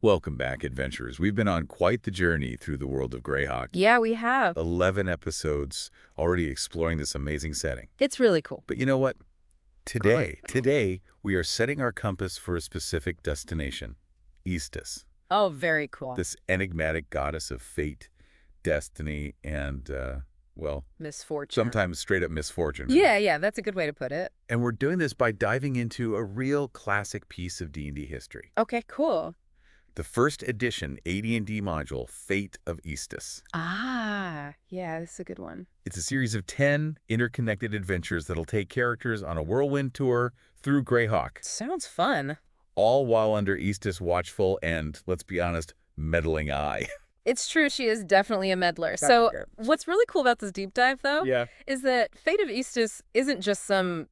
Welcome back, adventurers. We've been on quite the journey through the world of Greyhawk. Yeah, we have. 11 episodes already exploring this amazing setting. It's really cool. But you know what? Today, we are setting our compass for a specific destination, Istus, Oh, very cool. this enigmatic goddess of fate, destiny, and, Misfortune. sometimes straight-up misfortune. Yeah, that's a good way to put it. And we're doing this by diving into a real classic piece of D&D history. Okay, cool. The first edition AD&D module, Fate of Istus. Yeah, this is a good one. It's a series of 10 interconnected adventures that'll take characters on a whirlwind tour through Greyhawk, Sounds fun. all while under Istus' watchful and, let's be honest, meddling eye. It's true, she is definitely a meddler. So what's really cool about this deep dive, though, Yeah. is that Fate of Istus isn't just some,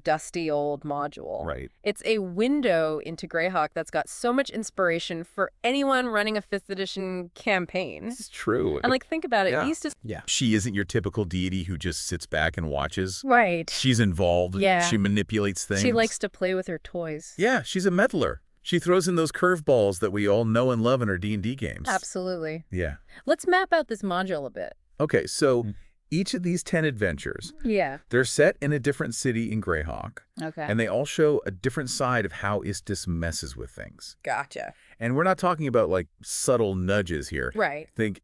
dusty old module. Right. It's a window into Greyhawk that's got so much inspiration for anyone running a 5th edition campaign. This is true. And, think about it. Yeah. Istus... Yeah. She isn't your typical deity who just sits back and watches. Right. She's involved. Yeah. She manipulates things. She likes to play with her toys. Yeah, she's a meddler. She throws in those curveballs that we all know and love in our D&D games. Absolutely. Yeah. Let's map out this module a bit. Okay, so each of these 10 adventures, Yeah. they're set in a different city in Greyhawk, Okay. and they all show a different side of how Istus messes with things. Gotcha. And we're not talking about, subtle nudges here. Right. Think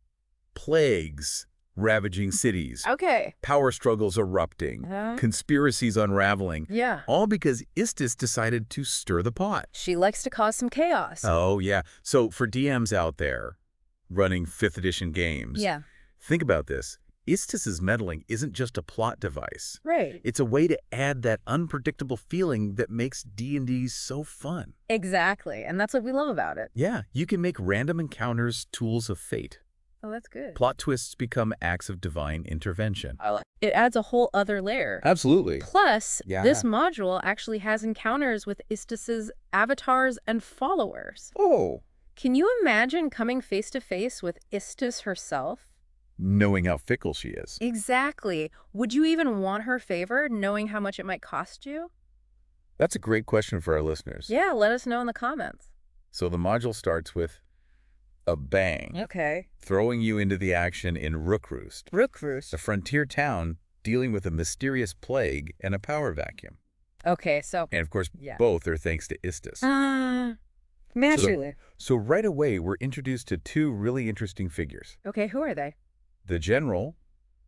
plagues ravaging cities, Okay. power struggles erupting, conspiracies unraveling, Yeah. all because Istus decided to stir the pot. She likes to cause some chaos. Oh, yeah. So for DMs out there running 5th edition games, Yeah. think about this. Istus's meddling isn't just a plot device. Right. It's a way to add that unpredictable feeling that makes D&D so fun. Exactly. And that's what we love about it. Yeah, you can make random encounters tools of fate. Oh, that's good. Plot twists become acts of divine intervention. It adds a whole other layer. Absolutely. Plus, Yeah. this module actually has encounters with Istus's avatars and followers. Oh. Can you imagine coming face to face with Istus herself? Knowing how fickle she is. Exactly. Would you even want her favor, knowing how much it might cost you? That's a great question for our listeners. Yeah, let us know in the comments. So the module starts with a bang, Okay. throwing you into the action in Rookroost, Rookroost. a frontier town dealing with a mysterious plague and a power vacuum. Okay, so... And of course, Yeah. both are thanks to Istus. Naturally. So right away, we're introduced to two really interesting figures. Okay, who are they? The general,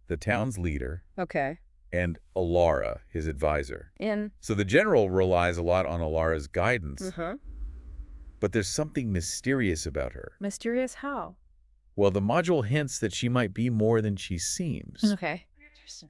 the town's leader, Okay. and Alara, his advisor. In... So the general relies a lot on Alara's guidance, Uh-huh. but there's something mysterious about her. Mysterious how? Well, the module hints that she might be more than she seems. Okay.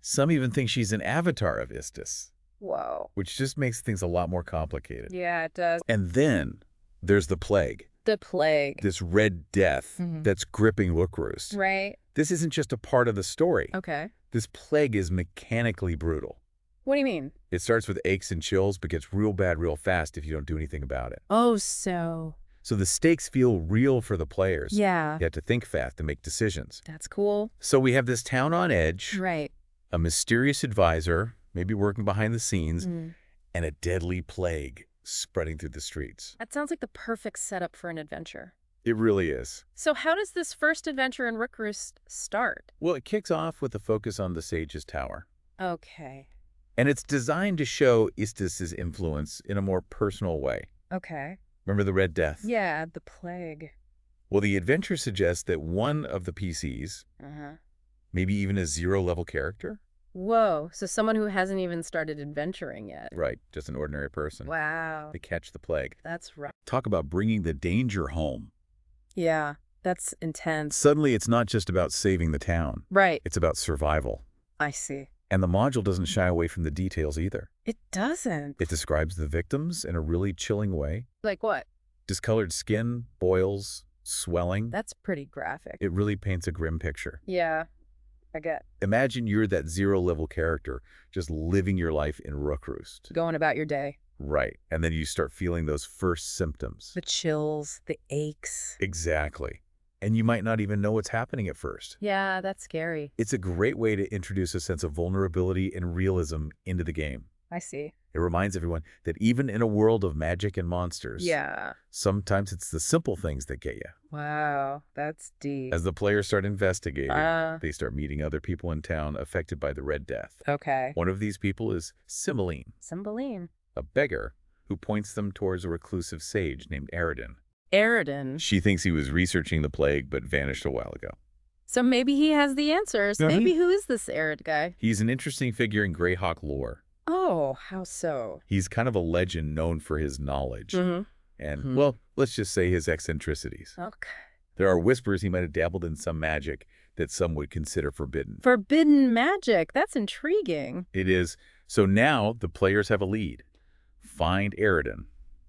Some even think she's an avatar of Istus, Whoa. which just makes things a lot more complicated. Yeah, it does. And then there's the plague, The plague. this red death Mhm. that's gripping Rookroost. Right. This isn't just a part of the story. Okay. This plague is mechanically brutal. What do you mean? It starts with aches and chills, but gets real bad real fast if you don't do anything about it. Oh, so... So the stakes feel real for the players. Yeah. You have to think fast and make decisions. That's cool. So we have this town on edge, Right. a mysterious advisor, maybe working behind the scenes, Mm. and a deadly plague spreading through the streets. That sounds like the perfect setup for an adventure. It really is. So how does this first adventure in Rookroost start? Well, it kicks off with a focus on the Sage's Tower. Okay. And it's designed to show Istus's influence in a more personal way. Okay. Remember the Red Death? Yeah, the plague. Well, the adventure suggests that one of the PCs, Uh-huh. maybe even a zero-level character, Whoa, so someone who hasn't even started adventuring yet. right, just an ordinary person, Wow. they catch the plague. That's right. Talk about bringing the danger home. Yeah, that's intense. Suddenly, it's not just about saving the town. Right. It's about survival. I see. And the module doesn't shy away from the details either. It doesn't. It describes the victims in a really chilling way. Like what? Discolored skin, boils, swelling. That's pretty graphic. It really paints a grim picture. Yeah, I get. Imagine you're that zero-level character just living your life in Rookroost. Going about your day. Right. And then you start feeling those first symptoms. The chills, the aches. Exactly. And you might not even know what's happening at first. Yeah, that's scary. It's a great way to introduce a sense of vulnerability and realism into the game. I see. It reminds everyone that even in a world of magic and monsters, Yeah. sometimes it's the simple things that get you. Wow, that's deep. As the players start investigating, Uh, they start meeting other people in town affected by the Red Death. okay. One of these people is Cymbeline, Cymbeline. a beggar who points them towards a reclusive sage named Aridin. Aridin. She thinks he was researching the plague but vanished a while ago. So maybe he has the answers. Mhm. Maybe who is this Arid guy? He's an interesting figure in Greyhawk lore. Oh, how so? He's kind of a legend known for his knowledge Mm-hmm. and, well, let's just say his eccentricities. Okay. There are whispers he might have dabbled in some magic that some would consider forbidden. Forbidden magic. That's intriguing. It is. So now the players have a lead. Find Aridin.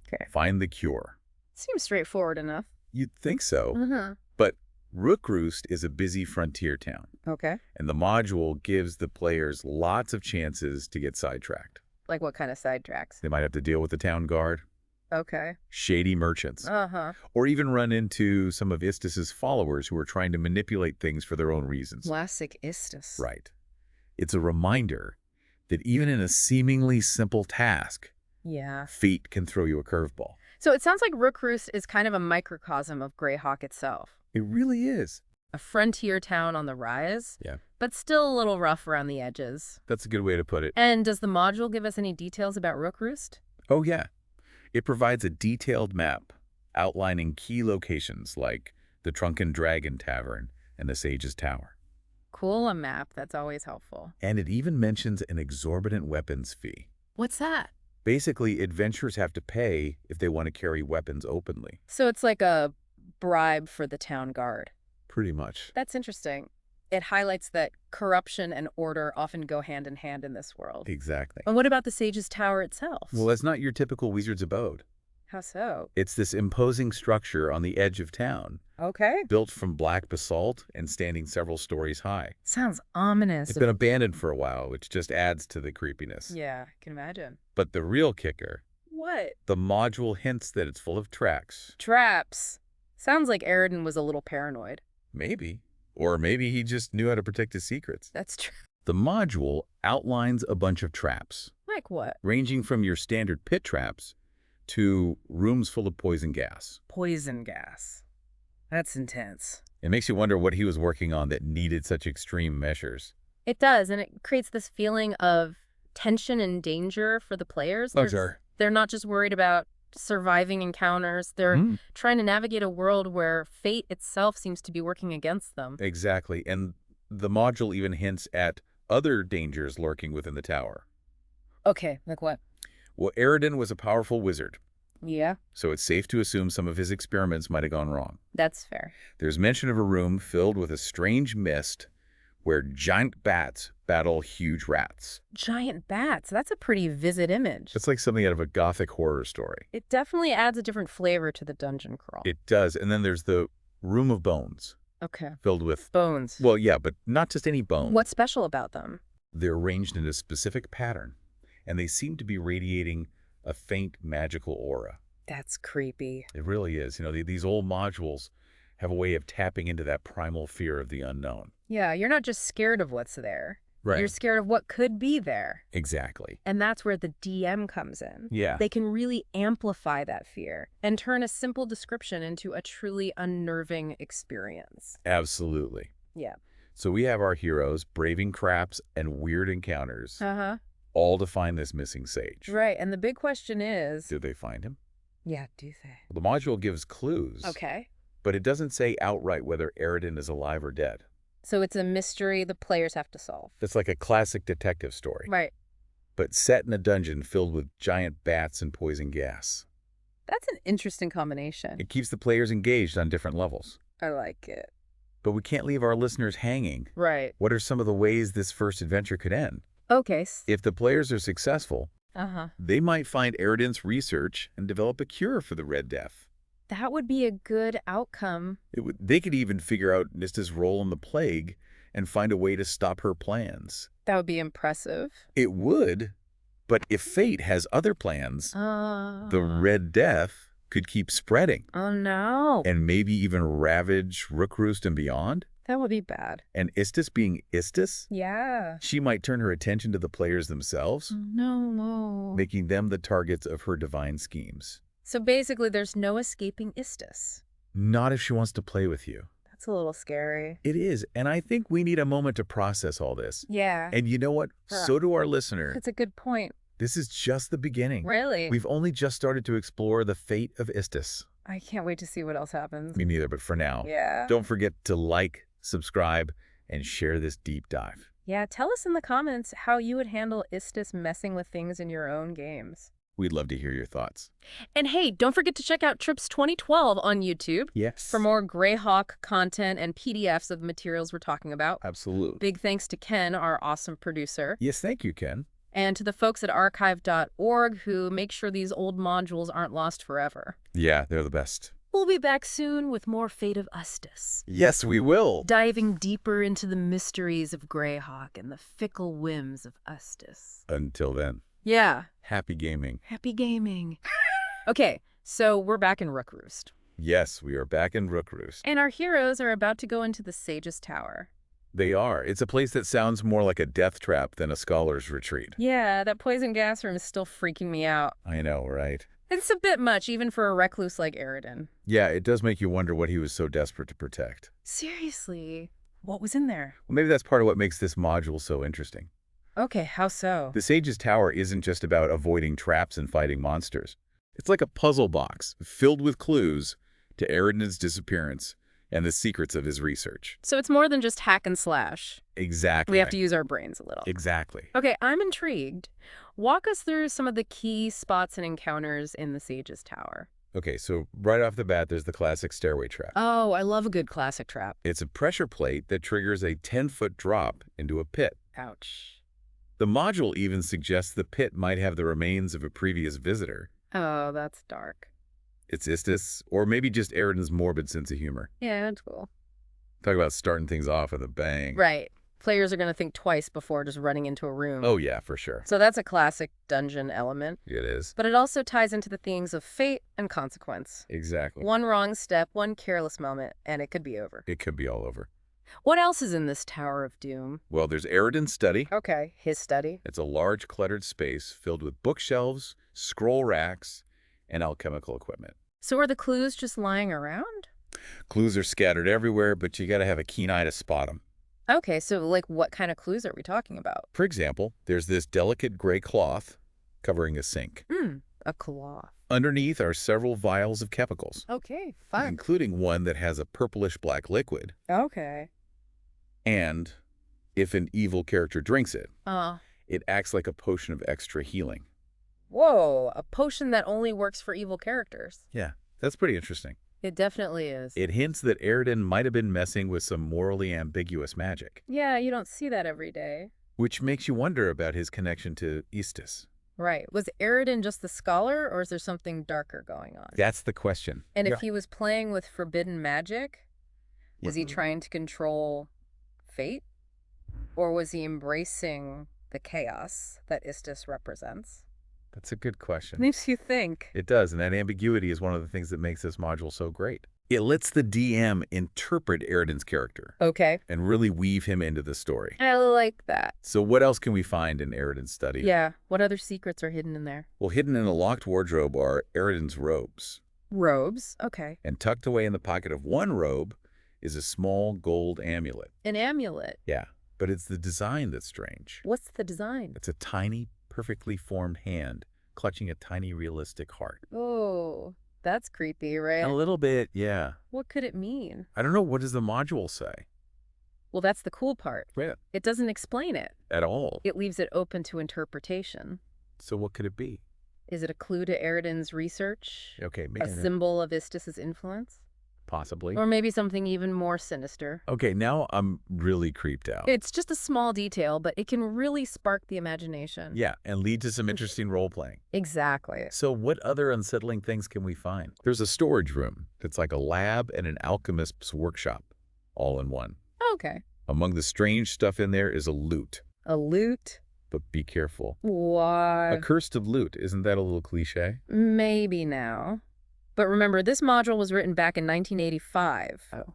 Okay. Find the cure. Seems straightforward enough. You'd think so. Mm-hmm. But Rookroost is a busy frontier town, Okay. and the module gives the players lots of chances to get sidetracked. Like what kind of sidetracks? They might have to deal with the town guard, Okay. shady merchants, Uh-huh. or even run into some of Istus's followers who are trying to manipulate things for their own reasons. Classic Istus. Right. It's a reminder that even in a seemingly simple task, Yeah. fate can throw you a curveball. So it sounds like Rookroost is kind of a microcosm of Greyhawk itself. It really is. A frontier town on the rise, Yeah, but still a little rough around the edges. that's a good way to put it. And does the module give us any details about Rookroost? Oh, yeah. It provides a detailed map outlining key locations like the Drunken Dragon Tavern and the Sage's Tower. Cool, a map. That's always helpful. And it even mentions an exorbitant weapons fee. What's that? Basically, adventurers have to pay if they want to carry weapons openly. So it's like a bribe for the town guard. Pretty much. That's interesting. It highlights that corruption and order often go hand in hand in this world. Exactly. And what about the Sage's Tower itself? Well, that's not your typical wizard's abode. How so? It's this imposing structure on the edge of town, Okay. built from black basalt and standing several stories high. Sounds ominous. It's been abandoned for a while, which just adds to the creepiness. Yeah, I can imagine. But the real kicker, What? the module hints that it's full of tracks. Traps. Sounds like Aridin was a little paranoid. Maybe. Or maybe he just knew how to protect his secrets. That's true. The module outlines a bunch of traps, Like what? ranging from your standard pit traps to rooms full of poison gas. Poison gas. That's intense. It makes you wonder what he was working on that needed such extreme measures. It does, and it creates this feeling of tension and danger for the players. They're not just worried about surviving encounters. They're trying to navigate a world where fate itself seems to be working against them. Exactly. And the module even hints at other dangers lurking within the tower. Okay, like what? Well, Aridin was a powerful wizard, Yeah, so it's safe to assume some of his experiments might have gone wrong. that's fair. There's mention of a room filled with a strange mist where giant bats battle huge rats. Giant bats. That's a pretty vivid image. It's like something out of a gothic horror story. It definitely adds a different flavor to the dungeon crawl. It does. And then there's the room of bones Okay. filled with, Bones. well, yeah, but not just any bone. What's special about them? They're arranged in a specific pattern, and they seem to be radiating a faint magical aura. That's creepy. It really is. You know, these old modules have a way of tapping into that primal fear of the unknown. Yeah, you're not just scared of what's there. Right. You're scared of what could be there. Exactly. And that's where the DM comes in. Yeah. They can really amplify that fear and turn a simple description into a truly unnerving experience. Absolutely. Yeah. So we have our heroes braving craps and weird encounters, Uh-huh. all to find this missing sage. Right. And the big question is... Did they find him? Yeah, do they? The module gives clues, Okay. but it doesn't say outright whether Aridin is alive or dead. So it's a mystery the players have to solve. It's like a classic detective story, Right. but set in a dungeon filled with giant bats and poison gas. That's an interesting combination. It keeps the players engaged on different levels. I like it. But we can't leave our listeners hanging. Right. What are some of the ways this first adventure could end? Okay. If the players are successful, Uh-huh. they might find Aridin's research and develop a cure for the Red Death. That would be a good outcome. They could even figure out Nista's role in the plague and find a way to stop her plans. That would be impressive. It would, but if fate has other plans, the Red Death could keep spreading Oh, no. and maybe even ravage Rookroost and beyond. That would be bad. And Istus being Istus, Yeah. she might turn her attention to the players themselves, No. making them the targets of her divine schemes. So basically, there's no escaping Istus. Not if she wants to play with you. That's a little scary. It is, and I think we need a moment to process all this. Yeah. And you know what? So do our listener. That's a good point. This is just the beginning. Really? We've only just started to explore the fate of Istus. I can't wait to see what else happens. Me neither, but for now, Yeah. don't forget to like, subscribe, and share this deep dive. Yeah, tell us in the comments how you would handle Istus messing with things in your own games. We'd love to hear your thoughts. And hey, don't forget to check out Trips 2012 on YouTube. Yes. For more Greyhawk content and PDFs of the materials we're talking about. Absolutely. Big thanks to Ken, our awesome producer. Yes, thank you, Ken. And to the folks at archive.org who make sure these old modules aren't lost forever. Yeah, they're the best. We'll be back soon with more Fate of Istus. Yes, we will. Diving deeper into the mysteries of Greyhawk and the fickle whims of Istus. Until then. Yeah. Happy gaming. Happy gaming. Okay, so we're back in Rookroost. Yes, we are back in Rookroost. And our heroes are about to go into the Sage's Tower. They are. It's a place that sounds more like a death trap than a scholar's retreat. Yeah, that poison gas room is still freaking me out. I know, right? It's a bit much, even for a recluse like Aridin. Yeah, it does make you wonder what he was so desperate to protect. Seriously, what was in there? Well, maybe that's part of what makes this module so interesting. Okay, how so? The Sage's Tower isn't just about avoiding traps and fighting monsters. It's like a puzzle box filled with clues to Aridin's disappearance and the secrets of his research. So it's more than just hack and slash. Exactly. We have to use our brains a little. Exactly. Okay, I'm intrigued. Walk us through some of the key spots and encounters in the Sage's Tower. Okay, so right off the bat, there's the classic stairway trap. Oh, I love a good classic trap. It's a pressure plate that triggers a 10-foot drop into a pit. Ouch. The module even suggests the pit might have the remains of a previous visitor. Oh, that's dark. It's Istus, or maybe just Aridin's morbid sense of humor. Yeah, that's cool. Talk about starting things off with a bang. Right. Players are going to think twice before just running into a room. Oh, yeah, for sure. So that's a classic dungeon element. It is. But it also ties into the themes of fate and consequence. Exactly. One wrong step, one careless moment, and it could be over. It could be all over. What else is in this Tower of Doom? Well, there's Aridin's study. Okay, his study. It's a large cluttered space filled with bookshelves, scroll racks, and alchemical equipment. So are the clues just lying around? Clues are scattered everywhere, but you gotta have a keen eye to spot them. Okay, so like what kind of clues are we talking about? For example, there's this delicate gray cloth covering a sink. A cloth. Underneath are several vials of chemicals, Okay, fine. including one that has a purplish black liquid. Okay. And if an evil character drinks it, Uh, it acts like a potion of extra healing. whoa, a potion that only works for evil characters. Yeah, that's pretty interesting. It definitely is. It hints that Aridin might have been messing with some morally ambiguous magic, Yeah, you don't see that every day. which makes you wonder about his connection to Istus. Right. Was Aridin just the scholar, or is there something darker going on? That's the question. And if he was playing with forbidden magic, was he Mhm. trying to control fate? Or was he embracing the chaos that Istus represents? That's a good question. Makes you think. It does, and that ambiguity is one of the things that makes this module so great. It lets the DM interpret Aridin's character Okay. and really weave him into the story. I like that. So what else can we find in Aridin's study? Yeah. What other secrets are hidden in there? Well, hidden in a locked wardrobe are Aridin's robes. Robes. Okay. And tucked away in the pocket of one robe is a small gold amulet. An amulet. Yeah, but it's the design that's strange. What's the design? It's a tiny, perfectly formed hand clutching a tiny, realistic heart. Oh, that's creepy, right? A little bit, yeah. What could it mean? I don't know. What does the module say? Well, that's the cool part. Yeah. It doesn't explain it. At all. It leaves it open to interpretation. So what could it be? Is it a clue to Aridin's research? Okay, A maybe. symbol of Istus's influence? Possibly. Or maybe something even more sinister? Okay, now I'm really creeped out. It's just a small detail, but it can really spark the imagination. Yeah, and lead to some interesting role-playing. Exactly. So what other unsettling things can we find? There's a storage room that's like a lab and an alchemist's workshop, all in one. Okay. Among the strange stuff in there is a lute. A lute? But be careful. Why? Accursed of lute, isn't that a little cliche? Maybe now. But remember, this module was written back in 1985. Oh.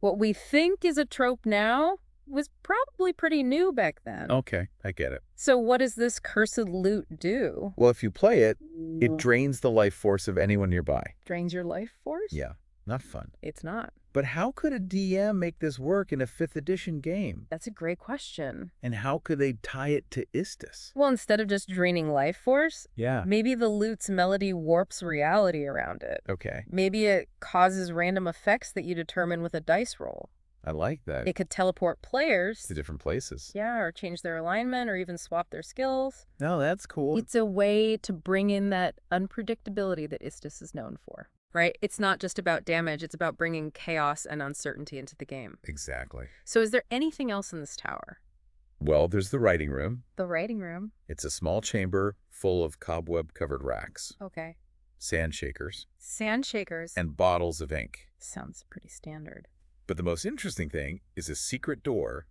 What we think is a trope now was probably pretty new back then. Okay, I get it. So what does this cursed loot do? Well, if you play it, it drains the life force of anyone nearby. Drains your life force? Yeah, not fun. It's not. But how could a DM make this work in a 5th edition game? That's a great question. And how could they tie it to Istus? Well, instead of just draining life force, Yeah. maybe the loot's melody warps reality around it. Okay. Maybe it causes random effects that you determine with a dice roll. I like that. It could teleport players. To different places. Yeah, or change their alignment or even swap their skills. No, that's cool. It's a way to bring in that unpredictability that Istus is known for. Right? It's not just about damage, it's about bringing chaos and uncertainty into the game. Exactly. So is there anything else in this tower? Well, there's the writing room. The writing room. It's a small chamber full of cobweb-covered racks, Okay. sand shakers, Sand shakers. and bottles of ink. Sounds pretty standard. But the most interesting thing is a secret door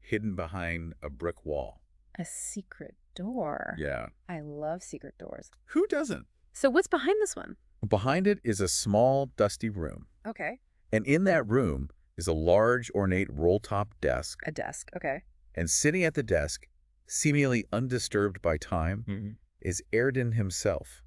hidden behind a brick wall. A secret door. Yeah. I love secret doors. Who doesn't? So what's behind this one? Behind it is a small, dusty room. Okay. And in that room is a large, ornate roll-top desk. A desk. Okay. And sitting at the desk, seemingly undisturbed by time, is Airden himself.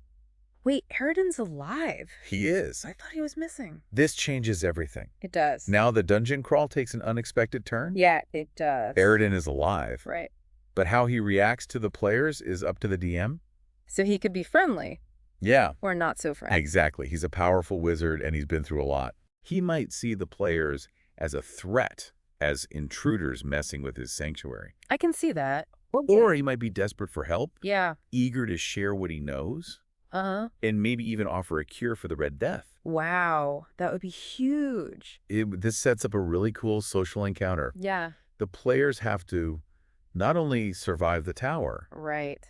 Wait, Eridan's alive. He is. I thought he was missing. This changes everything. It does. Now the dungeon crawl takes an unexpected turn. Yeah, it does. Airden is alive. Right. But how he reacts to the players is up to the DM. So he could be friendly. Yeah. Or not so friendly. Exactly. He's a powerful wizard and he's been through a lot. He might see the players as a threat, as intruders messing with his sanctuary. I can see that. Or he might be desperate for help, Yeah. eager to share what he knows, Uh-huh. and maybe even offer a cure for the Red Death. Wow. That would be huge. This sets up a really cool social encounter. Yeah. The players have to not only survive the tower, Right.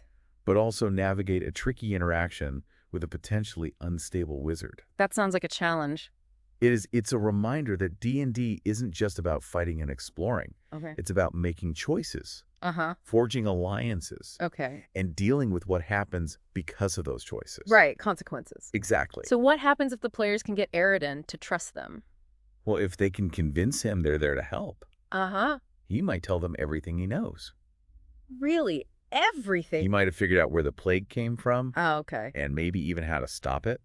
but also navigate a tricky interaction with a potentially unstable wizard. That sounds like a challenge. It's a reminder that D&D isn't just about fighting and exploring. Okay. It's about making choices, Uh-huh. forging alliances, Okay. and dealing with what happens because of those choices. Right. Consequences. Exactly. So what happens if the players can get Eridan to trust them? Well, if they can convince him they're there to help, Uh-huh. he might tell them everything he knows. Really? Everything? He might have figured out where the plague came from, Oh, okay. and maybe even how to stop it.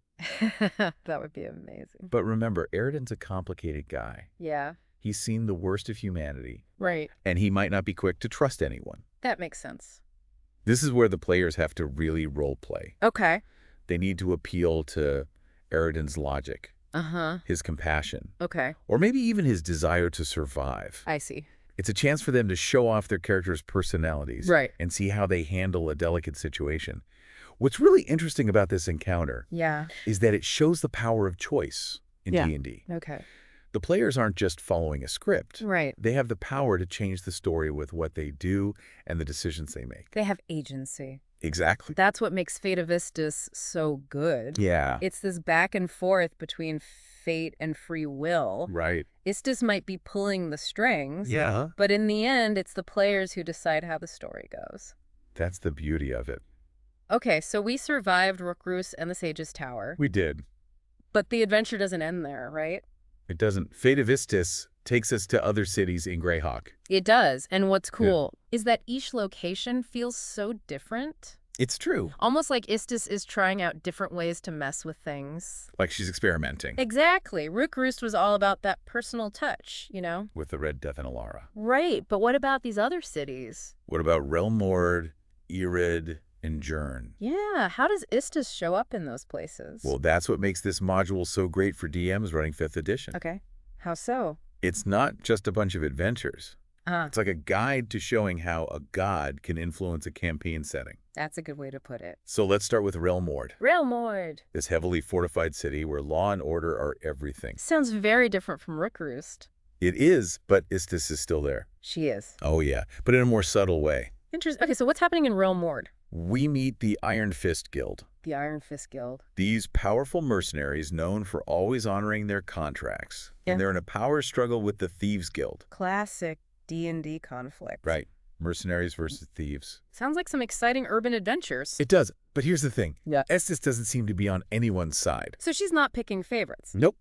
That would be amazing. But remember, Eridan's a complicated guy. Yeah. He's seen the worst of humanity, Right. and he might not be quick to trust anyone. That makes sense. This is where the players have to really role play. Okay. They need to appeal to Eridan's logic, Uh-huh. his compassion, Okay. or maybe even his desire to survive. I see. It's a chance for them to show off their characters' personalities Right. and see how they handle a delicate situation. What's really interesting about this encounter Yeah. is that it shows the power of choice in Yeah. D&D. Okay. The players aren't just following a script. Right. They have the power to change the story with what they do and the decisions they make. They have agency. Exactly. That's what makes Fate of Istus so good. Yeah. It's this back and forth between fate and free will. Right. Istus might be pulling the strings. Yeah. But in the end, it's the players who decide how the story goes. That's the beauty of it. Okay, so we survived Rookroos and the Sage's Tower. We did. But the adventure doesn't end there, right? It doesn't. Fate of Istus takes us to other cities in Greyhawk. It does. And what's cool is that each location feels so different. It's true. Almost like Istus is trying out different ways to mess with things. Like she's experimenting. Exactly. Rookroos was all about that personal touch, you know? With the Red Death and Alara. Right. But what about these other cities? What about Realmord, Irid, and Jern? Yeah. How does Istus show up in those places? Well, that's what makes this module so great for DMs running 5th edition. Okay. How so? It's not just a bunch of adventures. Ah, It's like a guide to showing how a god can influence a campaign setting. that's a good way to put it. So let's start with Realmord, Realmord. this heavily fortified city where law and order are everything. Sounds very different from Rookroost. It is, but Istus is still there. She is. Oh yeah, but in a more subtle way. Interesting. Okay, so what's happening in Realmord? We meet the Iron Fist Guild. The Iron Fist Guild. These powerful mercenaries known for always honoring their contracts. Yeah. And they're in a power struggle with the Thieves Guild. Classic D&D conflict. Right. Mercenaries versus thieves. Sounds like some exciting urban adventures. It does. But here's the thing. Yeah. Estes doesn't seem to be on anyone's side. So she's not picking favorites. Nope.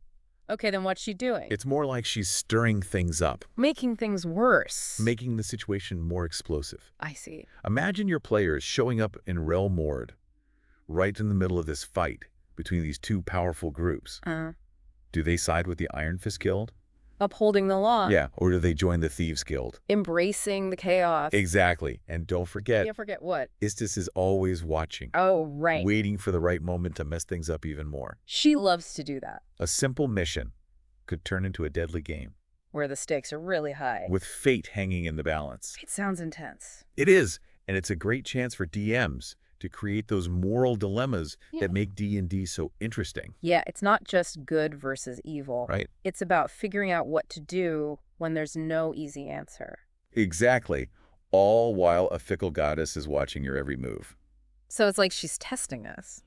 Okay, then what's she doing? It's more like she's stirring things up. Making things worse. Making the situation more explosive. I see. Imagine your players showing up in Realm Mord, right in the middle of this fight between these two powerful groups. Do they side with the Iron Fist Guild? Upholding the law. Yeah, or do they join the Thieves Guild? Embracing the chaos. Exactly. And don't forget... Can't forget what? Istus is always watching. Oh, right. Waiting for the right moment to mess things up even more. She loves to do that. A simple mission could turn into a deadly game. Where the stakes are really high. With fate hanging in the balance. It sounds intense. It is. And it's a great chance for DMs to create those moral dilemmas that make D&D so interesting. Yeah, it's not just good versus evil. Right. It's about figuring out what to do when there's no easy answer. Exactly. All while a fickle goddess is watching your every move. So it's like she's testing us.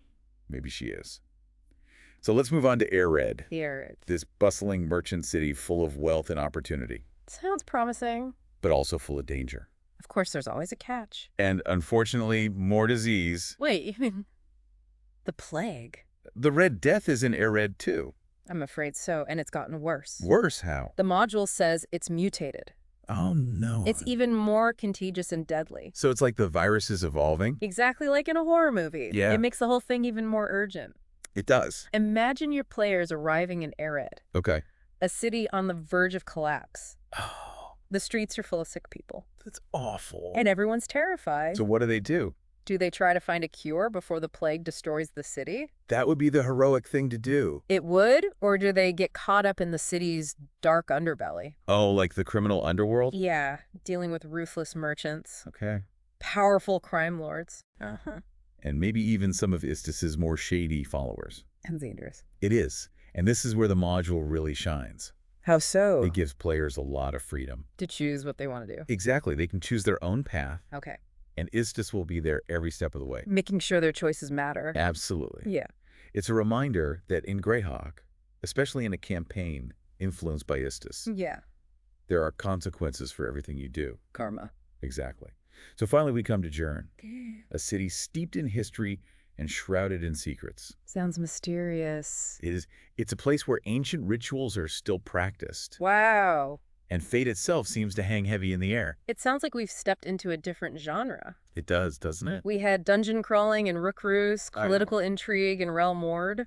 Maybe she is. So let's move on to Airred. This bustling merchant city full of wealth and opportunity. Sounds promising. But also full of danger. Of course, there's always a catch. And unfortunately, more disease. Wait, you mean the plague? The Red Death is in Airred too. I'm afraid so, and it's gotten worse. Worse how? The module says it's mutated. Oh, no. It's even more contagious and deadly. So it's like the virus is evolving? Exactly like in a horror movie. Yeah. It makes the whole thing even more urgent. It does. Imagine your players arriving in Airred. Okay. A city on the verge of collapse. Oh. The streets are full of sick people. That's awful. And everyone's terrified. So what do? Do they try to find a cure before the plague destroys the city? That would be the heroic thing to do. It would? Or do they get caught up in the city's dark underbelly? Oh, like the criminal underworld? Yeah, dealing with ruthless merchants. Okay. Powerful crime lords. And maybe even some of Istus's more shady followers. And dangerous. It is. And this is where the module really shines. How so? It gives players a lot of freedom. To choose what they want to do. Exactly. They can choose their own path. Okay. And Istus will be there every step of the way. Making sure their choices matter. Absolutely. Yeah. It's a reminder that in Greyhawk, especially in a campaign influenced by Istus, Yeah. there are consequences for everything you do. Karma. Exactly. So finally we come to Jern, a city steeped in history and shrouded in secrets. Sounds mysterious. It's a place where ancient rituals are still practiced. Wow. And fate itself seems to hang heavy in the air. It sounds like we've stepped into a different genre. It does, doesn't it? We had dungeon crawling and Rook Roost, political intrigue and Realm Mord.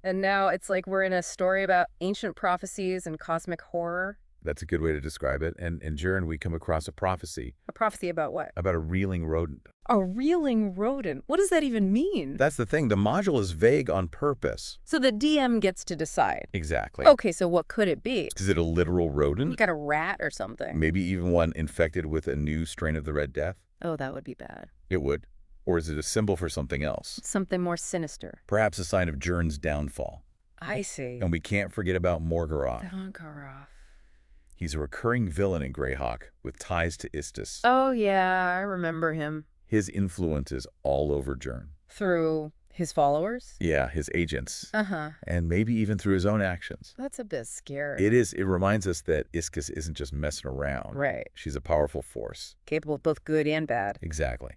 And now it's like we're in a story about ancient prophecies and cosmic horror. That's a good way to describe it. And in Jern, we come across a prophecy. A prophecy about what? About a reeling rodent. A reeling rodent? What does that even mean? That's the thing. The module is vague on purpose. So the DM gets to decide. Exactly. Okay, so what could it be? Is it a literal rodent? You got a rat or something. Maybe even one infected with a new strain of the Red Death? Oh, that would be bad. It would. Or is it a symbol for something else? Something more sinister. Perhaps a sign of Jern's downfall. I see. And we can't forget about Morgarath. Morgarath. He's a recurring villain in Greyhawk with ties to Istus. Oh, yeah, I remember him. His influence is all over Jern. Through his followers? Yeah, his agents. Uh-huh. And maybe even through his own actions. That's a bit scary. It is. It reminds us that Istus isn't just messing around. Right. She's a powerful force. Capable of both good and bad. Exactly.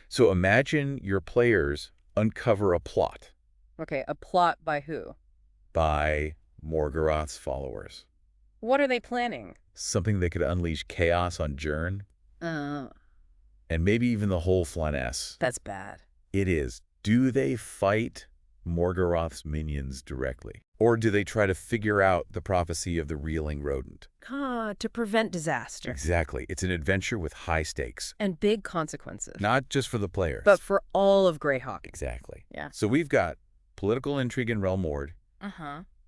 So imagine your players uncover a plot. Okay, a plot by who? By Morgarath's followers. What are they planning? Something that could unleash chaos on Jern. And maybe even the whole Flanness. That's bad. It is. Do they fight Morgarath's minions directly? Or do they try to figure out the prophecy of the reeling rodent? To prevent disaster. Exactly. It's an adventure with high stakes. And big consequences. Not just for the players. But for all of Greyhawk. Exactly. Yeah. So we've got political intrigue in Realm Mord.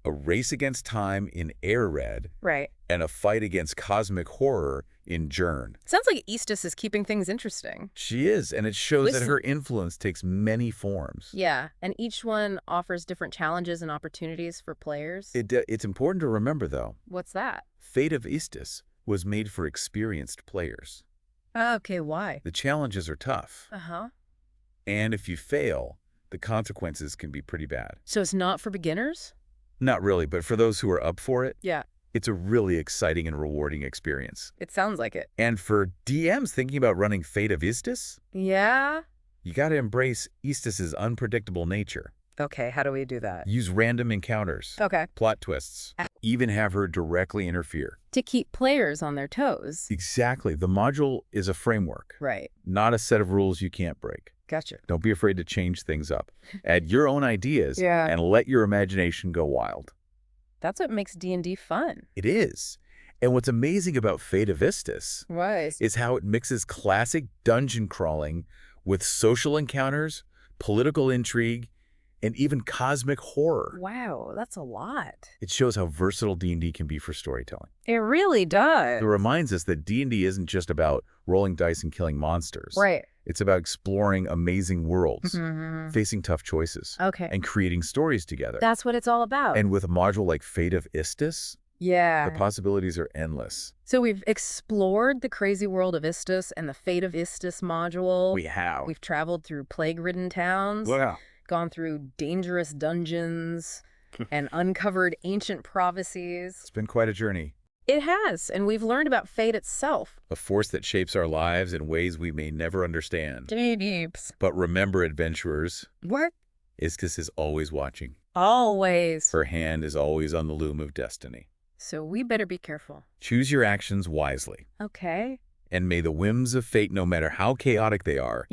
A race against time in Airred. Right. And a fight against cosmic horror in Jern. Sounds like Istus is keeping things interesting. She is, and it shows that her influence takes many forms. Yeah, and each one offers different challenges and opportunities for players. It's important to remember, though. What's that? Fate of Istus was made for experienced players. Okay, why? The challenges are tough. And if you fail, the consequences can be pretty bad. So it's not for beginners? Not really, but for those who are up for it, yeah, it's a really exciting and rewarding experience. It sounds like it. And for DMs thinking about running Fate of Istus, yeah, you got to embrace Istus's unpredictable nature. Okay, how do we do that? Use random encounters, Okay. plot twists, even have her directly interfere. To keep players on their toes. Exactly. The module is a framework, Right. not a set of rules you can't break. Gotcha. Don't be afraid to change things up. Add your own ideas and let your imagination go wild. That's what makes D&D fun. It is. And what's amazing about Fate of Istus Right. is how it mixes classic dungeon crawling with social encounters, political intrigue, and even cosmic horror. Wow, that's a lot. It shows how versatile D&D can be for storytelling. It really does. It reminds us that D&D isn't just about rolling dice and killing monsters. Right. It's about exploring amazing worlds, facing tough choices, and creating stories together. That's what it's all about. And with a module like Fate of Istus, the possibilities are endless. So we've explored the crazy world of Istus and the Fate of Istus module. We have. We've traveled through plague-ridden towns. Wow. Gone through dangerous dungeons and uncovered ancient prophecies. It's been quite a journey. It has, and we've learned about fate itself. A force that shapes our lives in ways we may never understand. Deeps. But remember, adventurers, What? Istus is always watching. Always. Her hand is always on the loom of destiny. So we better be careful. Choose your actions wisely. Okay. And may the whims of fate, no matter how chaotic they are,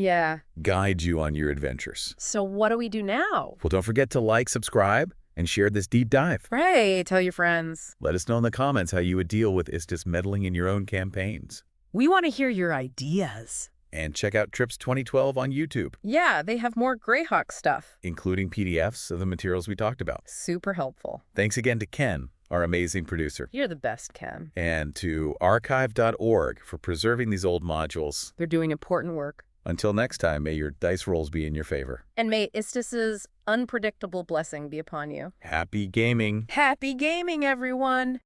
guide you on your adventures. So what do we do now? Well, don't forget to like, subscribe, and share this deep dive. Right. Tell your friends. Let us know in the comments how you would deal with Istus meddling in your own campaigns. We want to hear your ideas. And check out Trips 2012 on YouTube. Yeah, they have more Greyhawk stuff. Including PDFs of the materials we talked about. Super helpful. Thanks again to Ken, our amazing producer. You're the best, Ken. And to archive.org for preserving these old modules. They're doing important work. Until next time, may your dice rolls be in your favor. And may Istus's unpredictable blessing be upon you. Happy gaming. Happy gaming, everyone!